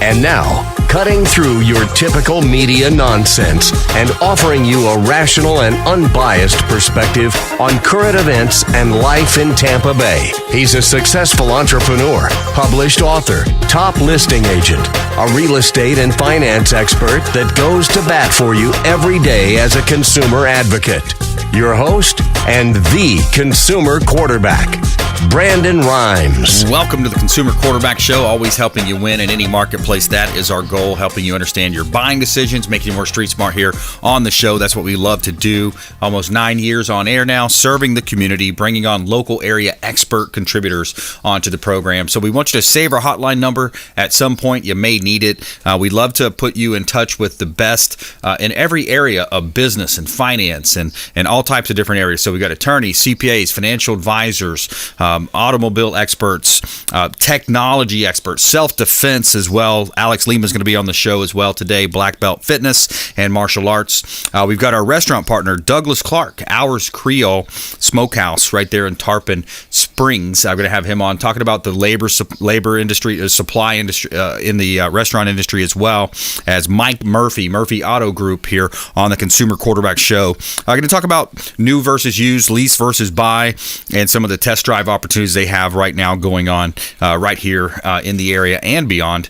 And now, cutting through your typical media nonsense and offering you a rational and unbiased perspective on current events and life in Tampa Bay. He's a successful entrepreneur, published author, top listing agent, a real estate and finance expert that goes to bat for you every day as a consumer advocate. Your host and the consumer quarterback, Brandon Rhymes. Welcome to the Consumer Quarterback Show, always helping you win in any marketplace. That is our goal, helping you understand your buying decisions, making you more street smart here on the show. That's what we love to do. Almost 9 years on air now, serving the community, bringing on local area expert contributors onto the program. So we want you to save our hotline number. At some point, you may need it. We'd love to put you in touch with the best in every area of business and finance and all types of different areas. So we got attorneys, CPAs, financial advisors, automobile experts, technology experts, self-defense as well. Alex Lima is going to be on the show as well today. Blackbelt fitness and martial arts. We've got our restaurant partner, Douglas Clark, Ours Creole Smokehouse right there in Tarpon Springs. I'm going to have him on talking about the labor industry, supply industry in the restaurant industry, as well as Mike Murphy Auto Group here on the Consumer Quarterback Show. I'm going to talk about new versus used, lease versus buy, and some of the test drive opportunities they have right now going on right here in the area and beyond.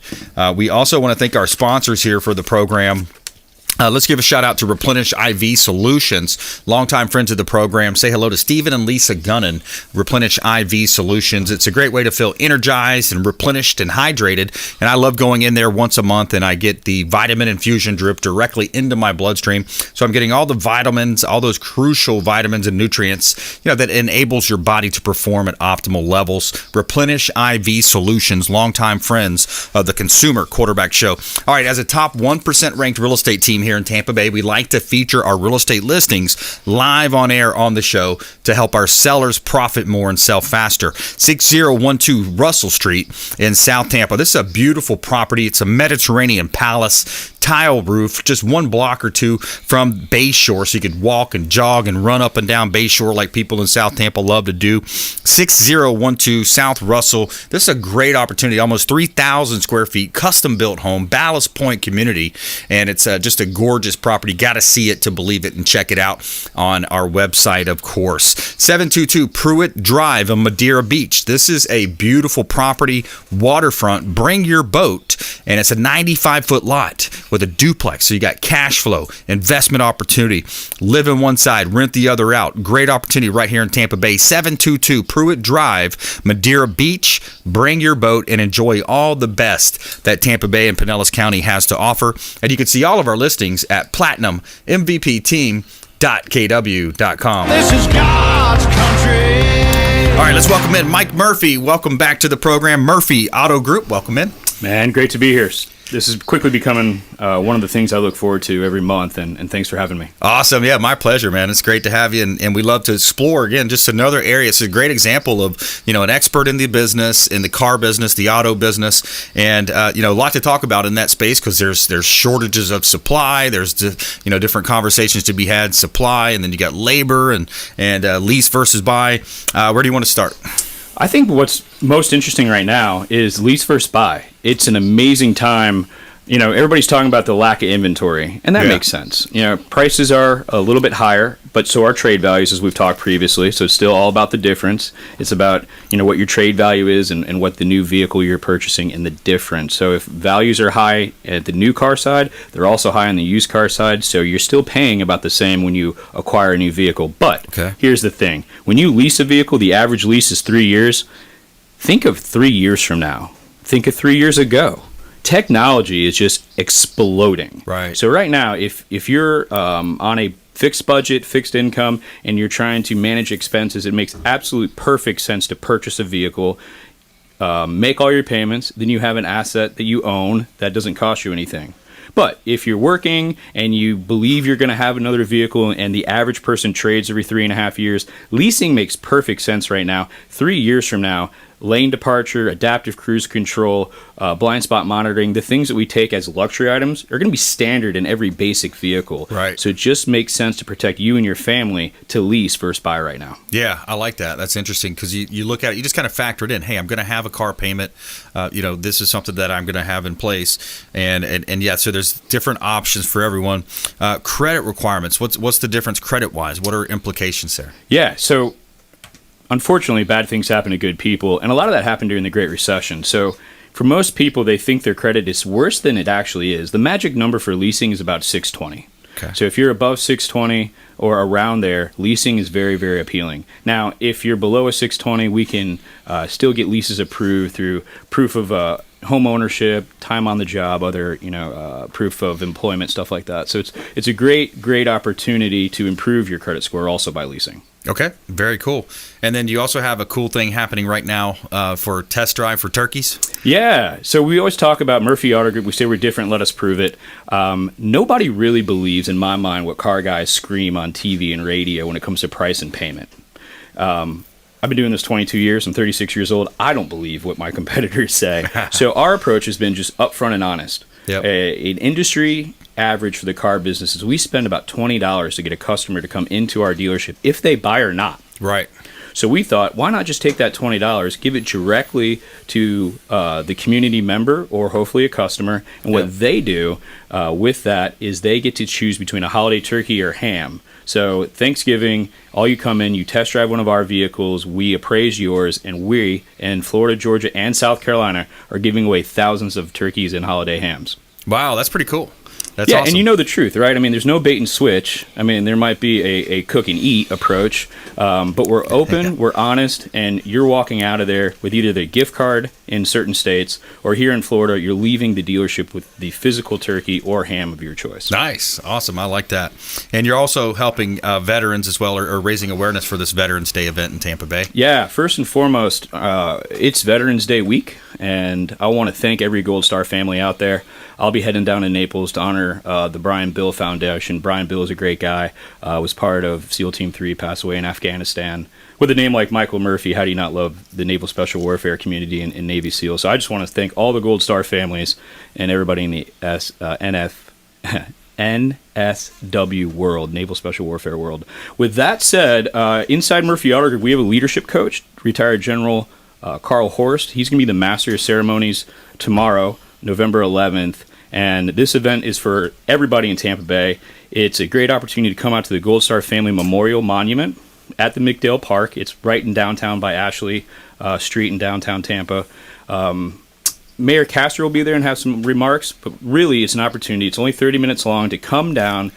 We also want to thank our sponsors here for the program. Let's give a shout out to Replenish IV Solutions, longtime friends of the program. Say hello to Stephen and Lisa Gunnan, Replenish IV Solutions. It's a great way to feel energized and replenished and hydrated. And I love going in there once a month and I get the vitamin infusion drip directly into my bloodstream. So I'm getting all the vitamins, all those crucial vitamins and nutrients, that enables your body to perform at optimal levels. Replenish IV Solutions, longtime friends of the Consumer Quarterback Show. All right, as a top 1% ranked real estate team here in Tampa Bay, we like to feature our real estate listings live on air on the show to help our sellers profit more and sell faster. 6012 Russell Street in South Tampa. This is a beautiful property. It's a Mediterranean palace, tile roof, just one block or two from Bayshore, so you could walk and jog and run up and down Bayshore like people in South Tampa love to do. 6012 South Russell. This is a great opportunity, almost 3,000 square feet, custom-built home, Ballast Point community, and it's just a gorgeous property. Got to see it to believe it, and check it out on our website, of course. 722 Pruitt Drive in Madeira Beach. This is a beautiful property, waterfront. Bring your boat, and it's a 95-foot lot with a duplex. So you got cash flow, investment opportunity, live in one side, rent the other out. Great opportunity right here in Tampa Bay. 722 Pruitt Drive, Madeira Beach. Bring your boat and enjoy all the best that Tampa Bay and Pinellas County has to offer. And you can see all of our listings at platinummvpteam.kw.com. This is God's country. All right, let's welcome in Mike Murphy. Welcome back to the program. Murphy Auto Group, welcome in. Man, great to be here. This is quickly becoming one of the things I look forward to every month, and thanks for having me. Awesome. Yeah, my pleasure, man. It's great to have you, and we love to explore, again, just another area. It's a great example of, an expert in the business, in the car business, the auto business, and, a lot to talk about in that space because there's shortages of supply. There's, different conversations to be had, supply, and then you got labor and lease versus buy. Where do you want to start? I think what's most interesting right now is lease versus buy. It's an amazing time. Everybody's talking about the lack of inventory, and that makes sense. Prices are a little bit higher, but so are trade values, as we've talked previously. So it's still all about the difference. It's about, what your trade value is and what the new vehicle you're purchasing and the difference. So if values are high at the new car side, they're also high on the used car side. So you're still paying about the same when you acquire a new vehicle. But Here's the thing. When you lease a vehicle, the average lease is 3 years. Think of 3 years from now. Think of 3 years ago. Technology is just exploding. Right. So right now, if you're on a fixed budget, fixed income, and you're trying to manage expenses, it makes absolute perfect sense to purchase a vehicle, make all your payments, then you have an asset that you own that doesn't cost you anything. But if you're working and you believe you're going to have another vehicle and the average person trades every 3.5 years, leasing makes perfect sense right now. 3 years from now, lane departure, adaptive cruise control, blind spot monitoring, the things that we take as luxury items are going to be standard in every basic vehicle. Right. So it just makes sense to protect you and your family to lease first buy right now. Yeah, I like that. That's interesting because you look at it, you just kind of factor it in. Hey, I'm going to have a car payment. This is something that I'm going to have in place. And yeah, so there's different options for everyone. Credit requirements. What's the difference credit-wise? What are implications there? Yeah, so unfortunately, bad things happen to good people, and a lot of that happened during the Great Recession. So for most people, they think their credit is worse than it actually is. The magic number for leasing is about 620. Okay. So if you're above 620 or around there, leasing is very, very appealing. Now, if you're below a 620, we can still get leases approved through proof of home ownership, time on the job, other proof of employment, stuff like that. So it's a great opportunity to improve your credit score also by leasing. Okay, very cool. And then you also have a cool thing happening right now for test drive for turkeys. Yeah, so we always talk about Murphy Auto Group. We say we're different, let us prove it. Nobody really believes, in my mind, what car guys scream on TV and radio when it comes to price and payment. I've been doing this 22 years. I'm 36 years old. I don't believe what my competitors say. So our approach has been just upfront and honest. Yep. An industry average for the car business is we spend about $20 to get a customer to come into our dealership if they buy or not. Right. So we thought, why not just take that $20, give it directly to the community member or hopefully a customer, and what they do with that is they get to choose between a holiday turkey or ham. So Thanksgiving, all you come in, you test drive one of our vehicles, we appraise yours, and we, in Florida, Georgia, and South Carolina, are giving away thousands of turkeys and holiday hams. Wow, that's pretty cool. That's yeah, awesome. And you know the truth, right? I mean, there's no bait and switch. I mean, there might be a cook and eat approach, but we're open, we're honest, and you're walking out of there with either the gift card in certain states, or here in Florida, you're leaving the dealership with the physical turkey or ham of your choice. Nice. Awesome. I like that. And you're also helping veterans as well, or raising awareness for this Veterans Day event in Tampa Bay. Yeah, first and foremost, it's Veterans Day week, and I want to thank every Gold Star family out there. I'll be heading down to Naples to honor the Brian Bill Foundation. Brian Bill is a great guy. Was part of SEAL Team 3, passed away in Afghanistan. With a name like Michael Murphy, how do you not love the Naval Special Warfare community and Navy SEAL? So I just want to thank all the Gold Star families and everybody in the NSW world, Naval Special Warfare world. With that said, inside Murphy Auto Group, we have a leadership coach, retired General Carl Horst. He's going to be the master of ceremonies tomorrow, November 11th. And this event is for everybody in Tampa Bay. It's a great opportunity to come out to the Gold Star Family Memorial Monument at the McDale Park. It's right in downtown by Ashley Street in downtown Tampa. Mayor Castor will be there and have some remarks, but really it's an opportunity. It's only 30 minutes long to come down.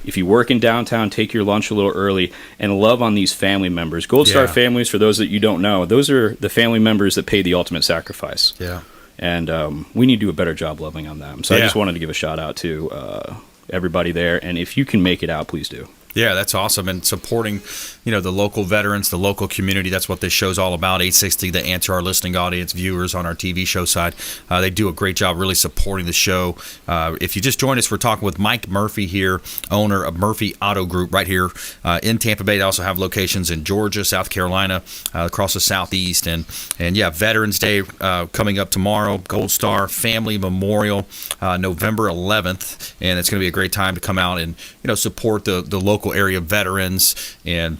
If you work in downtown, take your lunch a little early and love on these family members. Gold Star families, for those that you don't know, those are the family members that pay the ultimate sacrifice. Yeah. And we need to do a better job loving on them. So I just wanted to give a shout out to everybody there. And if you can make it out, please do. Yeah, that's awesome. And supporting, the local veterans, the local community, that's what this show's all about. 860, the answer our listening audience, viewers on our TV show side. They do a great job really supporting the show. If you just joined us, we're talking with Mike Murphy here, owner of Murphy Auto Group right here in Tampa Bay. They also have locations in Georgia, South Carolina, across the Southeast. And yeah, Veterans Day coming up tomorrow, Gold Star Family Memorial, November 11th. And it's going to be a great time to come out and, support the local area veterans. And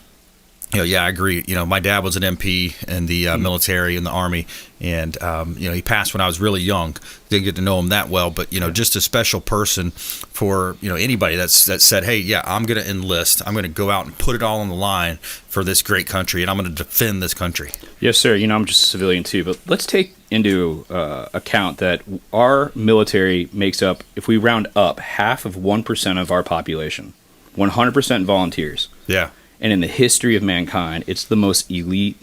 I agree. My dad was an MP in the military, in the Army, and he passed when I was really young. Didn't get to know him that well, but just a special person for anybody that said, hey, yeah, I'm going to enlist. I'm going to go out and put it all on the line for this great country, and I'm going to defend this country. Yes, sir. I'm just a civilian too, but let's take into account that our military makes up, if we round up, half of 1% of our population. 100% volunteers. Yeah. And in the history of mankind, it's the most elite,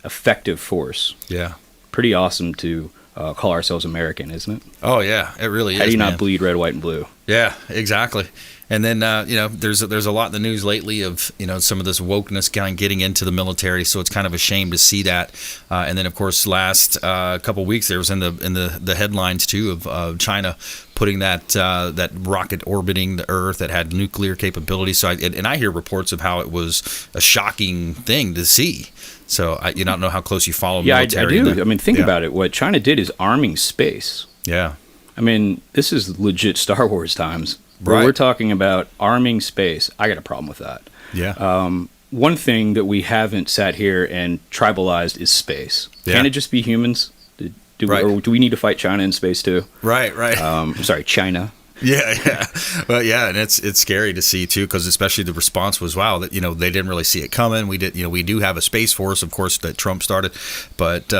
effective force. Yeah. Pretty awesome to call ourselves American, isn't it? Oh, yeah. It really is. How do you not bleed red, white, and blue? Yeah, exactly. And then, there's a lot in the news lately of, some of this wokeness kind of getting into the military. So it's kind of a shame to see that. And then, of course, last couple of weeks, there was in the headlines, too, of China putting that rocket orbiting the Earth that had nuclear capability. So I hear reports of how it was a shocking thing to see. So you don't know how close you follow military. I do. I mean, think about it. What China did is arming space. Yeah. I mean, this is legit Star Wars times. Right. We're talking about arming space. I got a problem with that. Yeah. One thing that we haven't sat here and tribalized is space. Yeah. Can it just be humans? Or do we need to fight China in space too? Right. Sorry, China. Yeah. Well, yeah, and it's scary to see too, because especially the response was, wow, that they didn't really see it coming. We we do have a space force, of course, that Trump started, but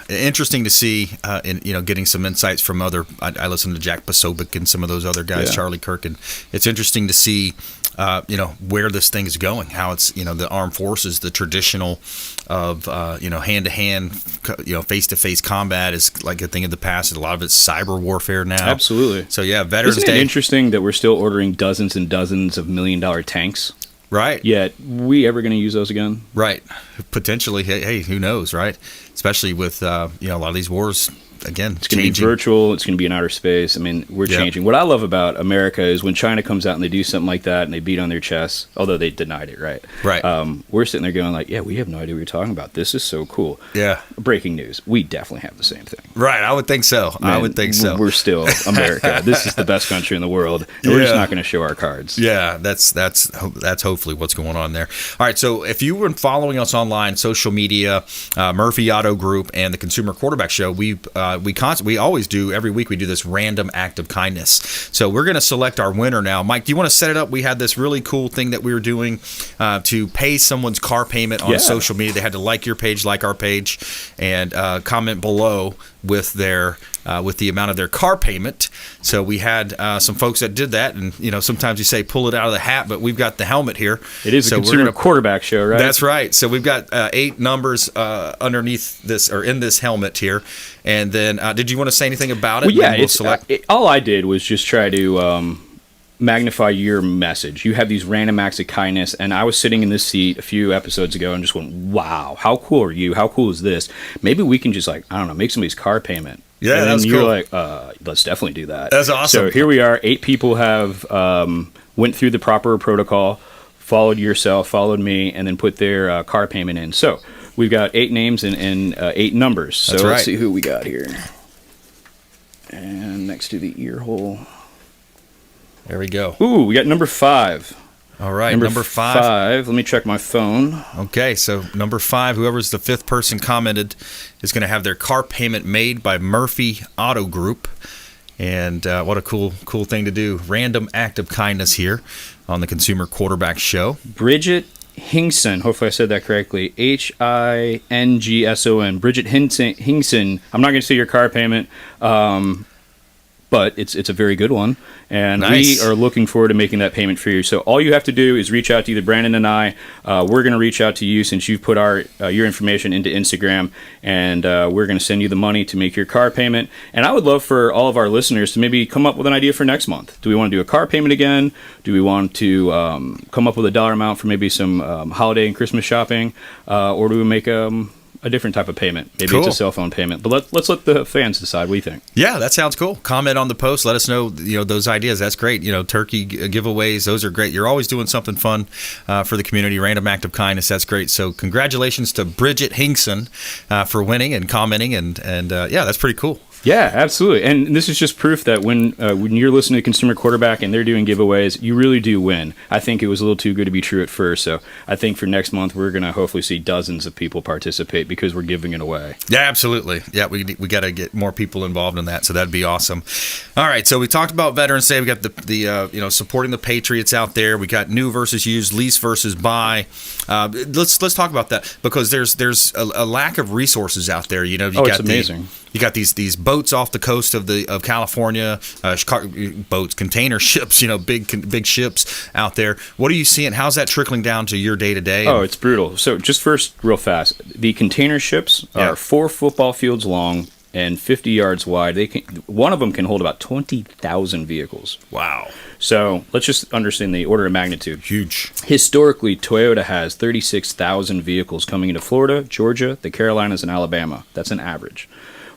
interesting to see, getting some insights from other. I listened to Jack Posobiec and some of those other guys, Charlie Kirk, and it's interesting to see, where this thing is going, how it's the armed forces, the traditional of hand to hand, face-to-face combat is like a thing of the past. A lot of it's cyber warfare now. Absolutely. So yeah, Veterans Isn't it Day. interesting that we're still ordering dozens and dozens of $1 million tanks? Right. Yet we ever going to use those again? Right. Potentially. Hey, who knows? Right. Especially with a lot of these wars. Again, it's going to be virtual. It's going to be in outer space. I mean, we're changing. What I love about America is when China comes out and they do something like that and they beat on their chests, although they denied it, right? Right. We're sitting there going like, yeah, we have no idea what you're talking about. This is so cool. Yeah. Breaking news. We definitely have the same thing. Right. I would think so. Man, we're still America. This is the best country in the world. And we're just not going to show our cards. Yeah. That's hopefully what's going on there. All right. So if you were following us online, social media, Murphy Auto Group and the Consumer Quarterback Show, we always do, every week we do this random act of kindness. So we're going to select our winner now. Mike, do you want to set it up? We had this really cool thing that we were doing to pay someone's car payment on social media. They had to like your page, like our page, and comment below with the amount of their car payment. So we had some folks that did that, and sometimes you say pull it out of the hat, but we've got the helmet here. It is a Consumer Quarterback Show, right? That's right. So we've got 8 numbers underneath this, or in this helmet here. And then, did you want to say anything about it? Well, yeah, all I did was just try to magnify your message. You have these random acts of kindness, and I was sitting in this seat a few episodes ago and just went, wow, how cool are you? How cool is this? Maybe we can just, make somebody's car payment. Yeah, and that's you're cool. Like, let's definitely do that. That's awesome. So here we are. 8 people have went through the proper protocol, followed yourself, followed me, and then put their car payment in. So we've got 8 names and 8 numbers. So let's see who we got here. And next to the ear hole. There we go. Ooh, we got number 5. All right, number 5. Let me check my phone. Okay, so number 5, whoever's the 5th person commented is going to have their car payment made by Murphy Auto Group. And what a cool thing to do. Random act of kindness here on the Consumer Quarterback Show. Bridget Hingson. Hopefully I said that correctly. Hingson. Bridget Hingson. I'm not going to say your car payment, but it's a very good one. And nice. We are looking forward to making that payment for you. So all you have to do is reach out to either Brandon and I. We're going to reach out to you since you've put your information into Instagram, and we're going to send you the money to make your car payment. And I would love for all of our listeners to maybe come up with an idea for next month. Do we want to do a car payment again? Do we want to come up with a dollar amount for maybe some holiday and Christmas shopping? Or do we make a different type of payment? Maybe It's a cell phone payment. But let's let the fans decide. What do you think? Yeah, that sounds cool. Comment on the post. Let us know those ideas. That's great. Turkey giveaways. Those are great. You're always doing something fun for the community. Random act of kindness. That's great. So congratulations to Bridget Hingson for winning and commenting. And that's pretty cool. Yeah, absolutely. And this is just proof that when you're listening to Consumer Quarterback and they're doing giveaways, you really do win. I think it was a little too good to be true at first. So I think for next month, we're going to hopefully see dozens of people participate because we're giving it away. Yeah, absolutely. Yeah, we got to get more people involved in that. So that'd be awesome. All right. So we talked about Veterans Day. We got the supporting the Patriots out there. We got new versus used, lease versus buy. Let's talk about that because there's a lack of resources out there. It's amazing. You got these boats off the coast of California, boats, container ships, big ships out there. What are you seeing? How's that trickling down to your day to day? Oh, it's brutal. So just first, real fast, the container ships are 4 football fields long and 50 yards wide. One of them can hold about 20,000 vehicles. Wow. So let's just understand the order of magnitude. Huge. Historically, Toyota has 36,000 vehicles coming into Florida, Georgia, the Carolinas, and Alabama. That's an average.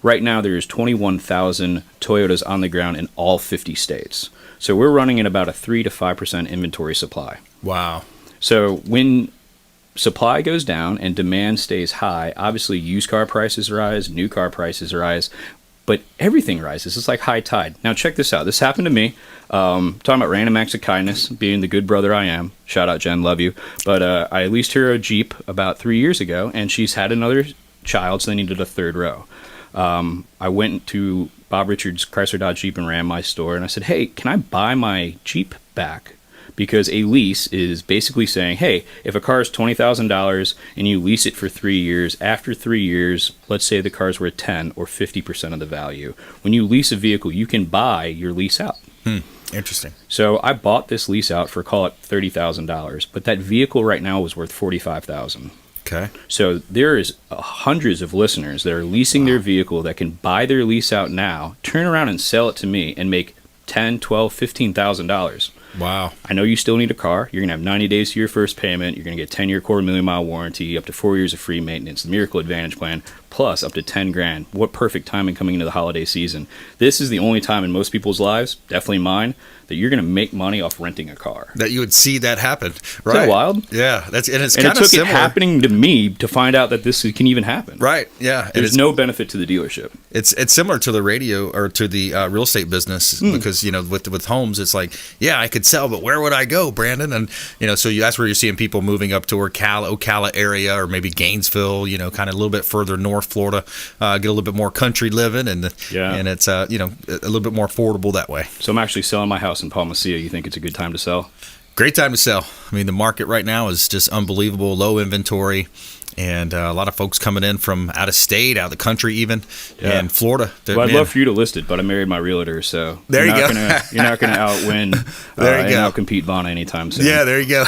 Right now, there's 21,000 Toyotas on the ground in all 50 states. So we're running at about a 3 to 5% inventory supply. Wow. So when supply goes down and demand stays high, obviously used car prices rise, new car prices rise, but everything rises. It's like high tide. Now check this out. This happened to me. Talking about random acts of kindness, being the good brother I am. Shout out, Jen, love you. But I leased her a Jeep about 3 years ago, and she's had another child, so they needed a third row. I went to Bob Richards Chrysler Dodge Jeep and Ram, my store, and I said, hey, can I buy my Jeep back? Because a lease is basically saying, hey, if a car is $20,000 and you lease it for 3 years, after 3 years, let's say the car's worth 10 or 50% of the value. When you lease a vehicle, you can buy your lease out. Interesting. So I bought this lease out for, call it $30,000, but that vehicle right now was worth $45,000. Okay. So there is hundreds of listeners that are leasing their vehicle that can buy their lease out now, turn around and sell it to me and make $10,000, $12,000, $15,000. Wow. I know you still need a car. You're going to have 90 days to your first payment. You're going to get 10-year, 250,000-mile warranty, up to 4 years of free maintenance, the Miracle Advantage Plan, plus up to 10 grand. What perfect timing coming into the holiday season. This is the only time in most people's lives, definitely mine, that you're going to make money off renting a car. That you would see that happen, right? Isn't that wild? Yeah, it's And kind it of took similar. it happening to me to find out that this can even happen. Right. Yeah. And There's no benefit to the dealership. It's similar to the radio or to the real estate business because with homes it's like I could sell, but where would I go, Brandon? And so that's where you're seeing people moving up toward Ocala area or maybe Gainesville, kind of a little bit further north Florida, get a little bit more country living and it's a little bit more affordable that way. So I'm actually selling my house in Palmacia. You think it's a good time to sell? Great time to sell. I mean, the market right now is just unbelievable, low inventory. And a lot of folks coming in from out of state, out of the country even, and Florida. Well, I'd love for you to list it, but I married my realtor, so there you go. You're not going to outwin and outcompete Vonna anytime soon. Yeah, there you go.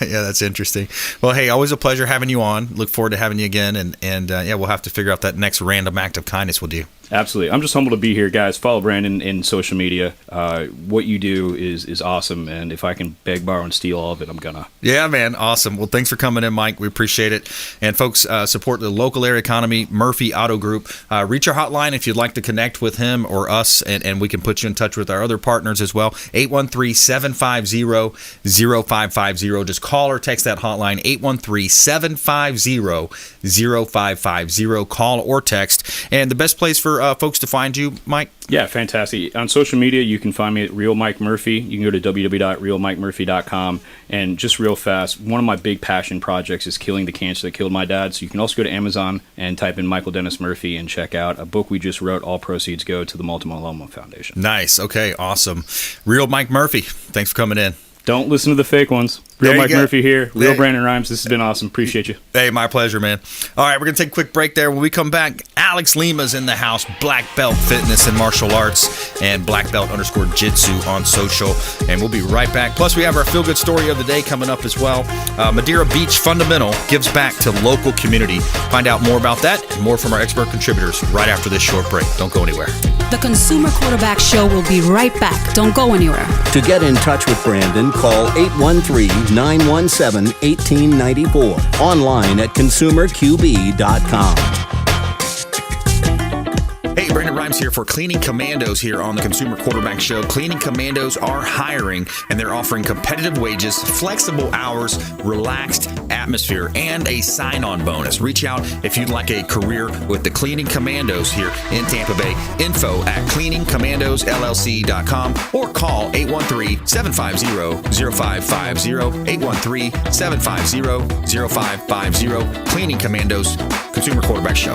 Yeah, that's interesting. Well, hey, always a pleasure having you on. Look forward to having you again, and we'll have to figure out that next random act of kindness we'll do. Absolutely. I'm just humbled to be here, guys. Follow Brandon in social media. What you do is awesome, and if I can beg, borrow, and steal all of it, I'm gonna. Yeah, man. Awesome. Well, thanks for coming in, Mike. We appreciate it. And folks, support the local area economy, Murphy Auto Group. Reach our hotline if you'd like to connect with him or us, and we can put you in touch with our other partners as well. 813-750-0550. Just call or text that hotline, 813-750-0550. Call or text. And the best place for folks to find you, Mike? Yeah, fantastic. On social media, you can find me at Real Mike Murphy. You can go to www.realmikemurphy.com. And just real fast, one of my big passion projects is killing the cancer that killed my dad. So you can also go to Amazon and type in Michael Dennis Murphy and check out a book we just wrote. All proceeds go to the Multiple Myeloma Foundation. Nice. Okay, awesome. Real Mike Murphy, thanks for coming in. Don't listen to the fake ones. Real Mike Murphy here. Real Brandon Rhymes. This has been awesome. Appreciate you. Hey, my pleasure, man. All right, we're going to take a quick break there. When we come back, Alex Lima's in the house. Black Belt Fitness and Martial Arts and Blackbelt_Jitsu on social. And we'll be right back. Plus, we have our feel-good story of the day coming up as well. Madeira Beach Fundamental gives back to local community. Find out more about that and more from our expert contributors right after this short break. Don't go anywhere. The Consumer Quarterback Show will be right back. Don't go anywhere. To get in touch with Brandon, call 813-917-1894. Online at consumerqb.com. Hey, Brandon Rhymes here for Cleaning Commandos here on the Consumer Quarterback Show. Cleaning Commandos are hiring, and they're offering competitive wages, flexible hours, relaxed atmosphere, and a sign-on bonus. Reach out if you'd like a career with the Cleaning Commandos here in Tampa Bay. Info at cleaningcommandosllc.com or call 813-750-0550. 813-750-0550. Cleaning Commandos, Consumer Quarterback Show.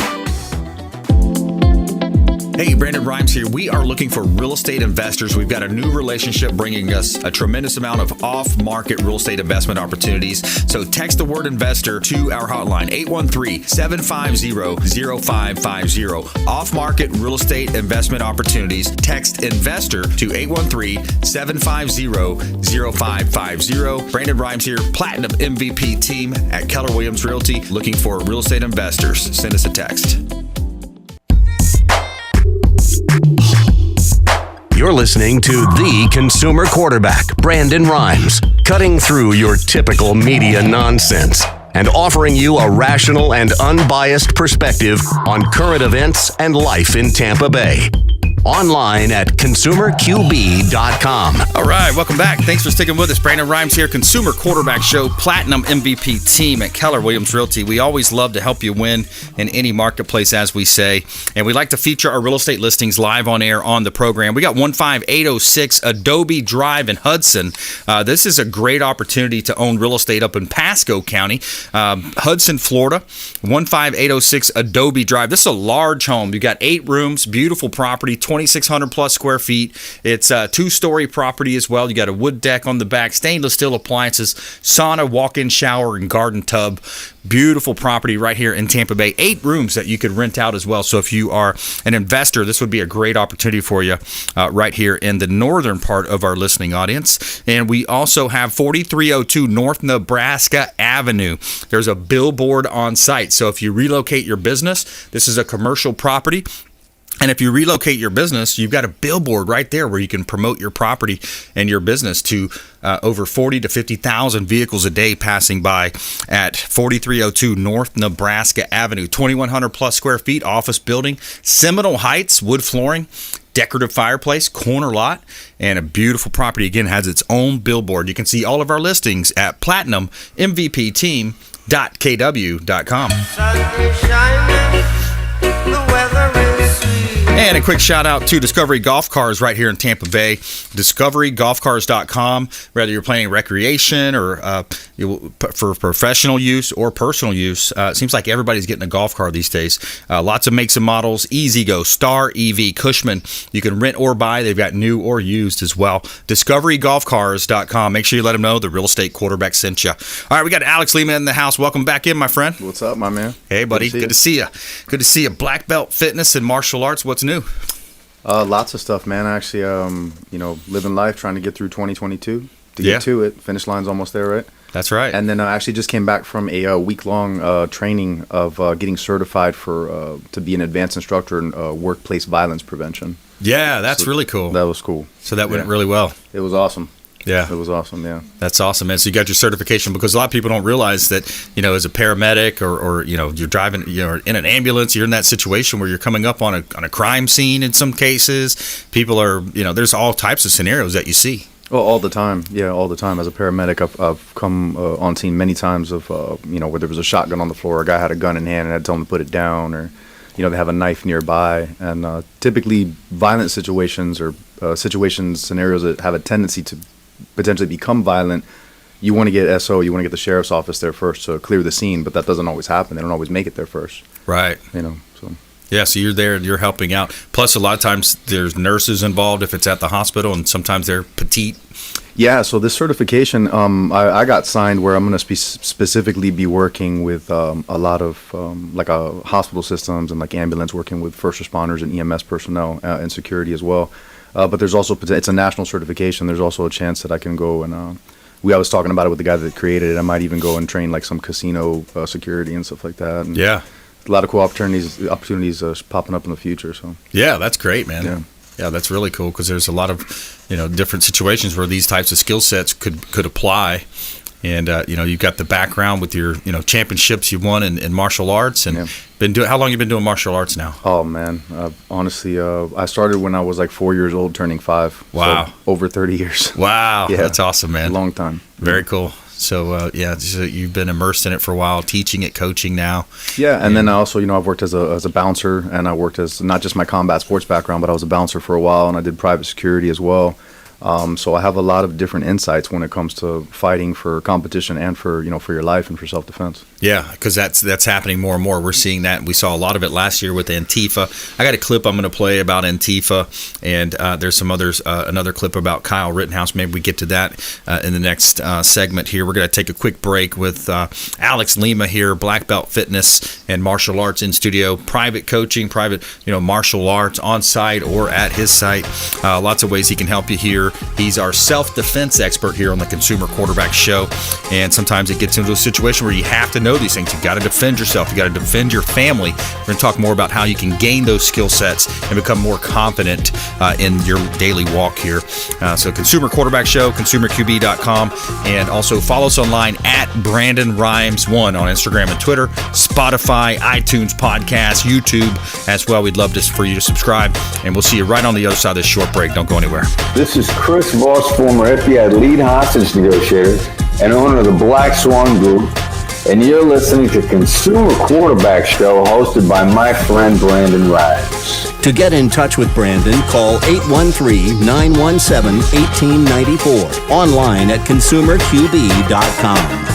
Hey, Brandon Rhymes here. We are looking for real estate investors. We've got a new relationship bringing us a tremendous amount of off-market real estate investment opportunities. So text the word investor to our hotline, 813-750-0550. Off-market real estate investment opportunities. Text investor to 813-750-0550. Brandon Rhymes here, Platinum MVP team at Keller Williams Realty, looking for real estate investors. Send us a text. You're listening to the Consumer Quarterback, Brandon Rhymes, cutting through your typical media nonsense and offering you a rational and unbiased perspective on current events and life in Tampa Bay. Online at consumerqb.com. All right, welcome back. Thanks for sticking with us. Brandon Rhymes here, Consumer Quarterback Show, Platinum MVP team at Keller Williams Realty. We always love to help you win in any marketplace, as we say. And we like to feature our real estate listings live on air on the program. We got 15806 Adobe Drive in Hudson. This is a great opportunity to own real estate up in Pasco County, Hudson, Florida. 15806 Adobe Drive. This is a large home. You got 8 rooms, beautiful property, 2,600 plus square feet. It's a 2-story property as well. You got a wood deck on the back, stainless steel appliances, sauna, walk-in shower, and garden tub. Beautiful property right here in Tampa Bay. 8 rooms that you could rent out as well. So if you are an investor, this would be a great opportunity for you right here in the northern part of our listening audience. And we also have 4302 North Nebraska Avenue. There's a billboard on site. So if you relocate your business, this is a commercial property. And if you relocate your business, you've got a billboard right there where you can promote your property and your business to over 40 to 50,000 vehicles a day passing by at 4302 North Nebraska Avenue. 2,100 plus square feet, office building, Seminole Heights, wood flooring, decorative fireplace, corner lot, and a beautiful property. Again, has its own billboard. You can see all of our listings at platinummvpteam.kw.com. And a quick shout out to Discovery Golf Cars right here in Tampa Bay. DiscoveryGolfCars.com. Whether you're planning recreation or for professional use or personal use, it seems like everybody's getting a golf car these days. Lots of makes and models. EasyGo, Star EV, Cushman. You can rent or buy. They've got new or used as well. DiscoveryGolfCars.com. Make sure you let them know the real estate quarterback sent you. All right, we got Alex Lima in the house. Welcome back in, my friend. What's up, my man? Hey, buddy. Good to see you. Good to see you. Blackbelt Fitness and Martial Arts. What's new? Lots of stuff, man. Actually, living life, trying to get through 2022 to get to it. Finish line's almost there, right? That's right. And then I actually just came back from a week-long training of getting certified for to be an advanced instructor in workplace violence prevention. Yeah, that's really cool. That was cool. So that went really well. It was awesome. Yeah. It was awesome, yeah. That's awesome, man. So you got your certification, because a lot of people don't realize that, as a paramedic or you're driving, in an ambulance, you're in that situation where you're coming up on a crime scene in some cases. People are, there's all types of scenarios that you see. Well, all the time. Yeah, all the time. As a paramedic, I've come on scene many times of, where there was a shotgun on the floor, a guy had a gun in hand and I had to tell him to put it down, or, they have a knife nearby. And typically violent situations or scenarios that have a tendency to potentially become violent, you want to get SO, you want to get the sheriff's office there first to clear the scene, but that doesn't always happen. They don't always make it there first. Right. So. Yeah, so you're there, you're helping out. Plus, a lot of times there's nurses involved if it's at the hospital, and sometimes they're petite. Yeah, so this certification, I got signed where I'm going to specifically be working with a lot of hospital systems and like ambulance, working with first responders and EMS personnel and security as well. But there's also, it's a national certification. There's also a chance that I can go and, I was talking about it with the guy that created it. I might even go and train like some casino security and stuff like that. And yeah. A lot of cool opportunities popping up in the future. So yeah, that's great, man. Yeah. Yeah, that's really cool, because there's a lot of, different situations where these types of skill sets could apply. And, you've got the background with your, championships you've won in martial arts, and been doing. How long have you been doing martial arts now? Oh, man. Honestly, I started when I was like 4 years old, turning 5. Wow. So over 30 years. Wow. Yeah. That's awesome, man. A long time. Very cool. So, so you've been immersed in it for a while, teaching it, coaching now. Yeah, and then also, I've worked as a bouncer, and I worked as not just my combat sports background, but I was a bouncer for a while, and I did private security as well. So I have a lot of different insights when it comes to fighting for competition and for your life and for self-defense. Yeah, because that's happening more and more. We're seeing that. We saw a lot of it last year with Antifa. I got a clip I'm going to play about Antifa, and there's some others. Another clip about Kyle Rittenhouse. Maybe we get to that in the next segment here. We're going to take a quick break with Alex Lima here, Black Belt Fitness and Martial Arts in studio, private coaching, private martial arts on site or at his site. Lots of ways he can help you here leader. He's our self-defense expert here on the Consumer Quarterback Show. And sometimes it gets into a situation where you have to know these things. You've got to defend yourself. You've got to defend your family. We're going to talk more about how you can gain those skill sets and become more confident in your daily walk here. So Consumer Quarterback Show, consumerqb.com, and also follow us online at Brandon Rhymes1 on Instagram and Twitter, Spotify, iTunes podcast, YouTube as well. We'd love for you to subscribe, and we'll see you right on the other side of this short break. Don't go anywhere. This is Chris Voss, former FBI lead hostage negotiator and owner of the Black Swan Group, and you're listening to Consumer Quarterback Show hosted by my friend Brandon Rhymes. To get in touch with Brandon, call 813-917-1894. Online at consumerqb.com.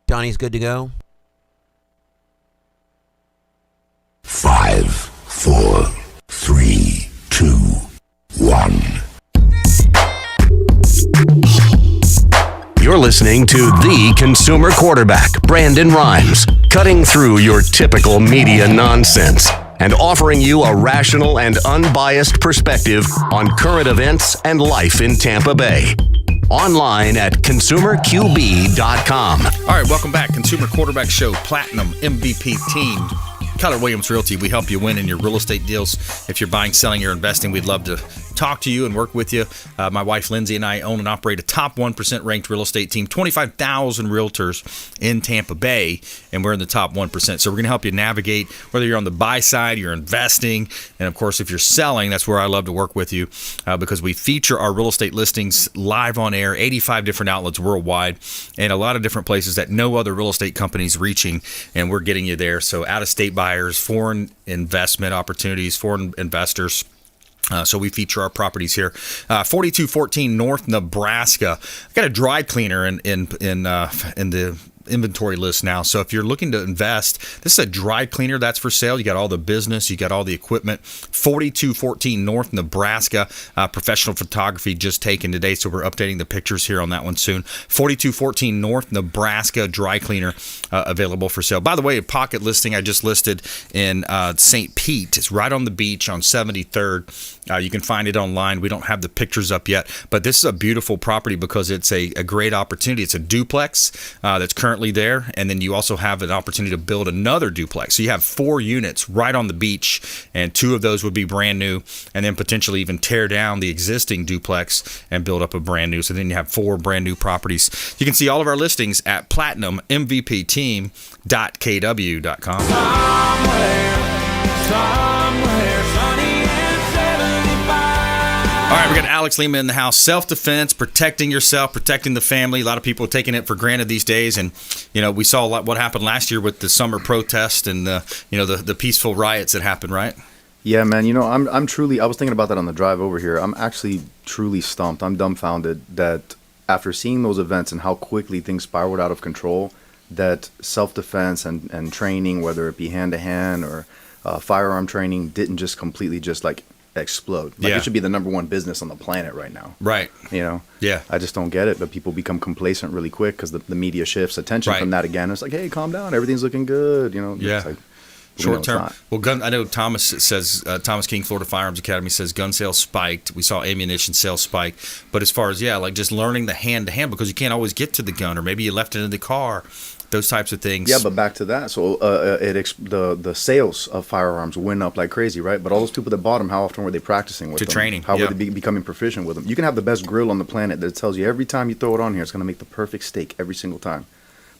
Johnny's good to go. 5, 4, 3, 2, 1. You're listening to the Consumer Quarterback, Brandon Rhymes, cutting through your typical media nonsense and offering you a rational and unbiased perspective on current events and life in Tampa Bay. Online at consumerqb.com. All right, welcome back. Consumer Quarterback Show, Platinum MVP Team. Keller Williams Realty, we help you win in your real estate deals. If you're buying, selling, or investing, we'd love to talk to you and work with you. My wife Lindsay and I own and operate a top 1% ranked real estate team, 25,000 realtors in Tampa Bay, and we're in the top 1%. So we're going to help you navigate whether you're on the buy side, you're investing, and of course, if you're selling, that's where I love to work with you because we feature our real estate listings live on air, 85 different outlets worldwide, and a lot of different places that no other real estate company's reaching, and we're getting you there. So out-of-state buyers, foreign investment opportunities, foreign investors. So we feature our properties here. 4214 North Nebraska. I've got a dry cleaner in the inventory list now. So if you're looking to invest, this is a dry cleaner that's for sale. You got all the business, you got all the equipment. 4214 North Nebraska. Professional photography just taken today, so we're updating the pictures here on that one soon. 4214 North Nebraska dry cleaner available for sale. By the way, a pocket listing I just listed in St. Pete. It's right on the beach on 73rd. You can find it online. We don't have the pictures up yet, but this is a beautiful property because it's a great opportunity. It's a duplex that's currently there, and then you also have an opportunity to build another duplex. So you have 4 units right on the beach, and 2 of those would be brand new, and then potentially even tear down the existing duplex and build up a brand new. So then you have 4 brand new properties. You can see all of our listings at platinummvpteam.kw.com. Somewhere sunny and 75. All right, we got Alex Lima in the house. Self-defense, protecting yourself, protecting the family. A lot of people are taking it for granted these days, and we saw a lot what happened last year with the summer protest and the peaceful riots that happened, right? Yeah, man. I'm truly. I was thinking about that on the drive over here. I'm actually truly stumped. I'm dumbfounded that after seeing those events and how quickly things spiraled out of control, that self-defense and training, whether it be hand-to-hand or firearm training, didn't just completely just like explode. Like Yeah. it should be the number one business on the planet right now. Right. You know? Yeah. I just don't get it, but people become complacent really quick because the media shifts attention Right. from that again. It's like, hey, calm down, everything's looking good. You know? Yeah. It's like, Short it's term. not. Well, I know Thomas says, Thomas King, Florida Firearms Academy says gun sales spiked. We saw ammunition sales spike. But as far as, like just learning the hand-to-hand, because you can't always get to the gun, or maybe you left it in the car, those types of things. Yeah, but back to that. So the sales of firearms went up like crazy, right? But all those people that bought them, how often were they practicing with them? Training. How Yeah. were they becoming proficient with them? You can have the best grill on the planet that tells you every time you throw it on here, it's going to make the perfect steak every single time.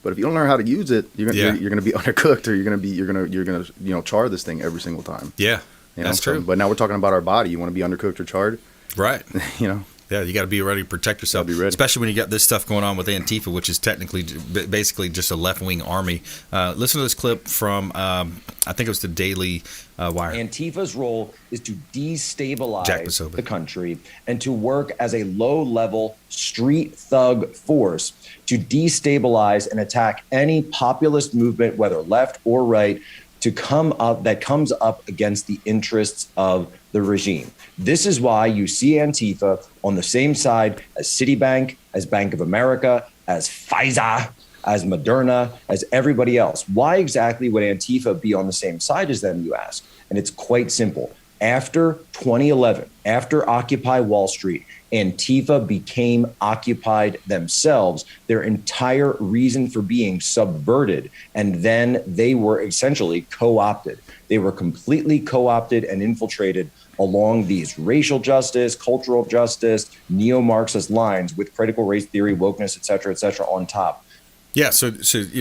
But if you don't learn how to use it, you're going to be undercooked, or you're going to char this thing every single time. Yeah, You know? that's true. But now we're talking about our body. You want to be undercooked or charred? Right. You know. Yeah, you got to be ready to protect yourself. Be ready. Especially when you got this stuff going on with Antifa, which is technically basically just a left-wing army. Listen to this clip from, I think it was the Daily Wire. Antifa's role is to Jack destabilize Posobiec. the country and to work as a low-level street thug force to destabilize and attack any populist movement, whether left or right, that comes up against the interests of the regime. This is why you see Antifa on the same side as Citibank, as Bank of America, as Pfizer, as Moderna, as everybody else. Why exactly would Antifa be on the same side as them, you ask? And it's quite simple. After 2011, after Occupy Wall Street, Antifa became occupied themselves. Their entire reason for being subverted. And then they were essentially co-opted. They were completely co-opted and infiltrated along these racial justice, cultural justice, neo-Marxist lines with critical race theory, wokeness, et cetera, on top. Yeah, so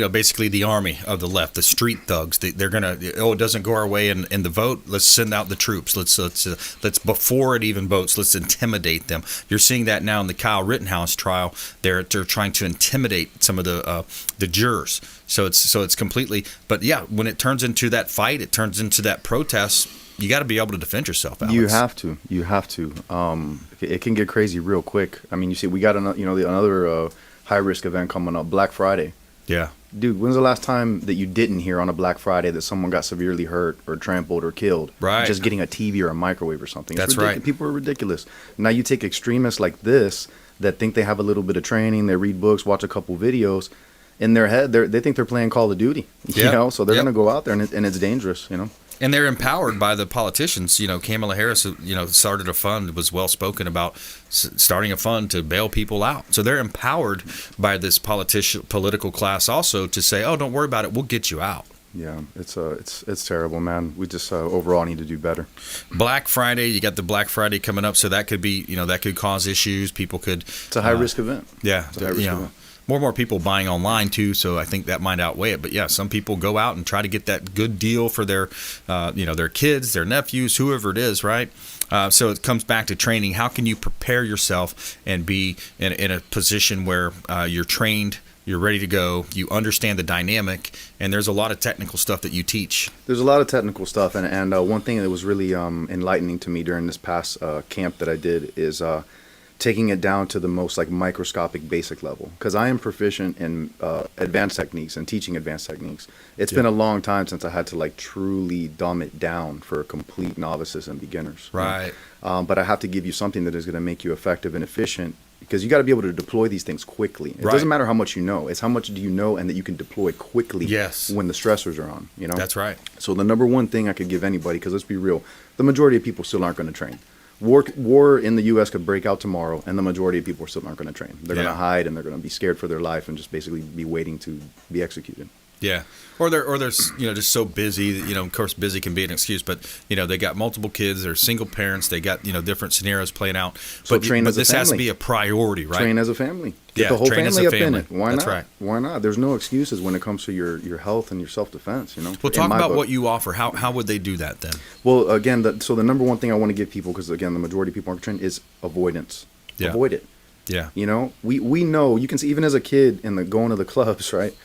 basically the army of the left, the street thugs, they're gonna. It doesn't go our way in the vote. Let's send out the troops. Let's before it even votes. Let's intimidate them. You're seeing that now in the Kyle Rittenhouse trial. They're trying to intimidate some of the jurors. So it's completely. But yeah, when it turns into that fight, it turns into that protest. You got to be able to defend yourself, Alex. You have to. It can get crazy real quick. I mean, you see, we got another high-risk event coming up, Black Friday. Yeah. Dude, when's the last time that you didn't hear on a Black Friday that someone got severely hurt or trampled or killed? Right. Just getting a TV or a microwave or something. That's right. People are ridiculous. Now you take extremists like this that think they have a little bit of training, they read books, watch a couple videos. In their head, they think they're playing Call of Duty, you know? So they're going to go out there and it's dangerous, you know? And they're empowered by the politicians. You know, Kamala Harris, started a fund, was well spoken about starting a fund to bail people out. So they're empowered by this political class also to say, oh, don't worry about it. We'll get you out. Yeah, it's terrible, man. We just overall need to do better. Black Friday, you got the Black Friday coming up. So that could be, that could cause issues. People could. It's a high-risk event. Yeah. It's a high-risk event. More and more people buying online too, so I think that might outweigh it. But yeah, some people go out and try to get that good deal for their, their kids, their nephews, whoever it is, right? So it comes back to training. How can you prepare yourself and be in a position where you're trained, you're ready to go, you understand the dynamic, and there's a lot of technical stuff that you teach. There's a lot of technical stuff, and one thing that was really enlightening to me during this past camp that I did is taking it down to the most microscopic basic level, because I am proficient in advanced techniques and teaching advanced techniques. It's been a long time since I had to truly dumb it down for complete novices and beginners. Right. But I have to give you something that is going to make you effective and efficient, because you got to be able to deploy these things quickly. It doesn't matter how much you know; it's how much do you know and that you can deploy quickly. Yes. When the stressors are on, That's right. So the number one thing I could give anybody, because let's be real, the majority of people still aren't going to train. War in the U.S. could break out tomorrow, and the majority of people still aren't going to train. They're going to hide, and they're going to be scared for their life, and just basically be waiting to be executed. Yeah, or they're just so busy. Of course, busy can be an excuse, but they got multiple kids, they're single parents, they got different scenarios playing out. So train as a this family. has to be a priority, right? Train as a family. Get the whole train as family a up in family. it. Why That's not? right. Why not? There's no excuses when it comes to your health and your self-defense. Well, talk about what you offer. How would they do that then? Well, again, the number one thing I want to give people, because again, the majority of people aren't trained, is avoidance. Yeah. Avoid it. Yeah. We know, you can see even as a kid going to the clubs, right?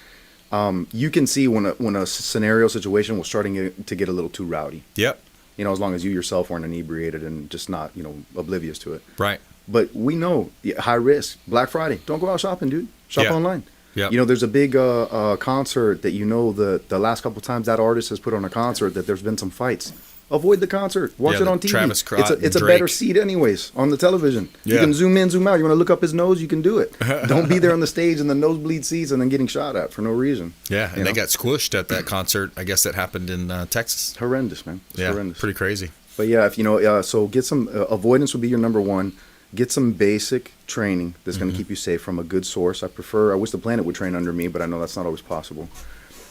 You can see when a scenario situation was starting to get a little too rowdy. Yep. As long as you yourself weren't inebriated and just not, oblivious to it. Right. But we know, high risk. Black Friday, don't go out shopping, dude. Shop online. Yep. There's a big concert that the last couple of times that artist has put on a concert that there's been some fights. avoid the concert. Watch it on TV. Travis Scott it's a Drake. better seat anyways on the television. Yeah. You can zoom in, zoom out. You want to look up his nose, you can do it. Don't be there on the stage in the nosebleed seats and then getting shot at for no reason. Yeah, and You they know? got squished at that concert. I guess that happened in Texas. Horrendous, man. It's horrendous. Pretty crazy. But yeah, if so get some avoidance would be your number one. Get some basic training that's going to keep you safe from a good source. I wish the planet would train under me, but I know that's not always possible.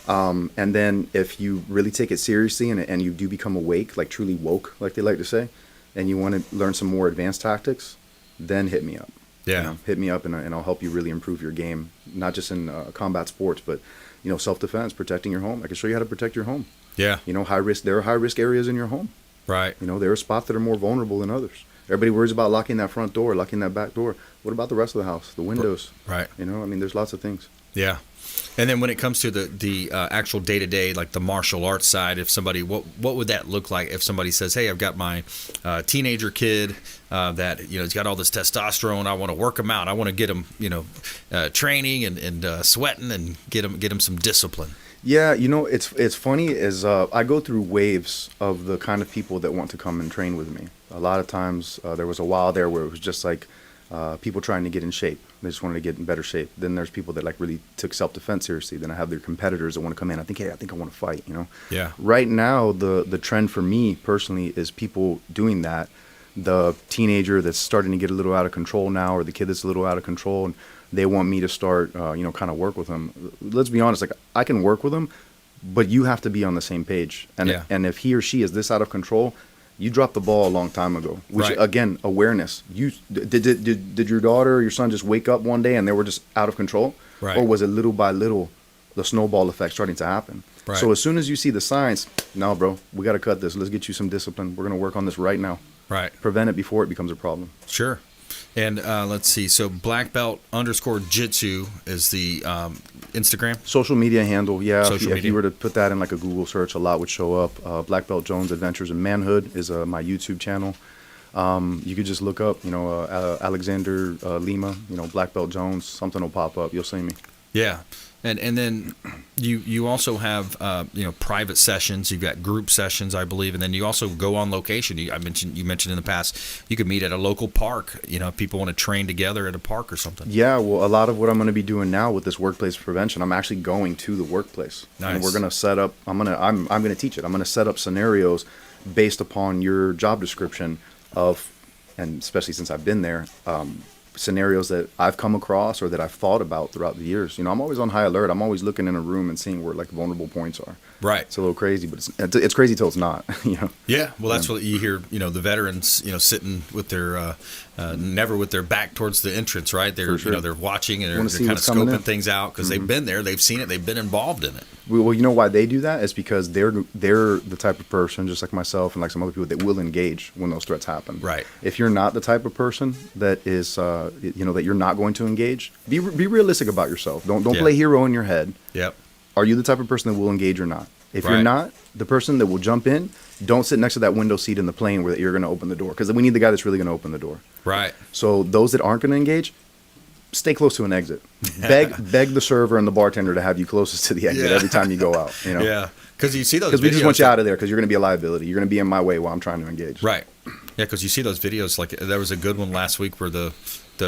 And then if you really take it seriously and you do become awake, like truly woke, like they like to say, and you want to learn some more advanced tactics, then hit me up. Yeah. Hit me up and I'll help you really improve your game, not just in combat sports, but self-defense, protecting your home. I can show you how to protect your home. Yeah. High risk. There are high risk areas in your home. Right. There are spots that are more vulnerable than others. Everybody worries about locking that front door, locking that back door. What about the rest of the house, the windows? Right. There's lots of things. Yeah. And then when it comes to the actual day-to-day, like the martial arts side, if somebody, what would that look like if somebody says, hey, I've got my teenager kid that, he's got all this testosterone. I want to work him out. I want to get him, training and sweating and get him some discipline. Yeah, it's funny is I go through waves of the kind of people that want to come and train with me. A lot of times there was a while there where it was just like people trying to get in shape. They just wanted to get in better shape. Then there's people that like really took self-defense seriously. Then I have their competitors that want to come in. I think I want to fight, Yeah. Right now, the trend for me personally is people doing that. The teenager that's starting to get a little out of control now, or the kid that's a little out of control, and they want me to start, kind of work with them. Let's be honest, like I can work with them, but you have to be on the same page. And if he or she is this out of control, you dropped the ball a long time ago. Which Right. again, awareness. You did your daughter or your son just wake up one day and they were just out of control, Right. or was it little by little the snowball effect starting to happen? Right. So as soon as you see the signs, no, bro, we got to cut this. Let's get you some discipline. We're gonna work on this right now. Right. Prevent it before it becomes a problem. Sure. And let's see. So Blackbelt_Jitsu is the Instagram. Social media handle, yeah. Social If media. you were to put that in like a Google search, a lot would show up. Black Belt Jones Adventures in Manhood is my YouTube channel. You could just look up, Alexander Lima, Black Belt Jones. Something will pop up. You'll see me. Yeah. And then you also have private sessions. You've got group sessions, I believe, and then you also go on location. You mentioned in the past you could meet at a local park. If people want to train together at a park or something. Yeah, well, a lot of what I'm going to be doing now with this workplace prevention, I'm actually going to the workplace. Nice. And we're going to set up. I'm going to teach it. I'm going to set up scenarios based upon your job description and especially since I've been there. Scenarios that I've come across or that I've thought about throughout the years. I'm always on high alert. I'm always looking in a room and seeing where like vulnerable points are. Right. It's a little crazy, but it's crazy till it's not. Yeah. Well, that's what you hear. The veterans, sitting with their never with their back towards the entrance. Right. They're For sure. they're watching and Wanna they're see kind of what's coming in. scoping things out because they've been there, they've seen it, they've been involved in it. Well, you know why they do that? It's because they're the type of person, just like myself and like some other people, that will engage when those threats happen. Right. If you're not the type of person that is, that you're not going to engage, be realistic about yourself. Don't Yeah. play hero in your head. Yep. Are you the type of person that will engage or not? If Right. you're not the person that will jump in, don't sit next to that window seat in the plane where you're going to open the door, because we need the guy that's really going to open the door. Right. So those that aren't going to engage, stay close to an exit. Beg the server and the bartender to have you closest to the exit Yeah. every time you go out. Yeah. Because you see those. Because we just videos want you that- out of there because you're going to be a liability. You're going to be in my way while I'm trying to engage. Right. Yeah, because you see those videos. Like there was a good one last week where the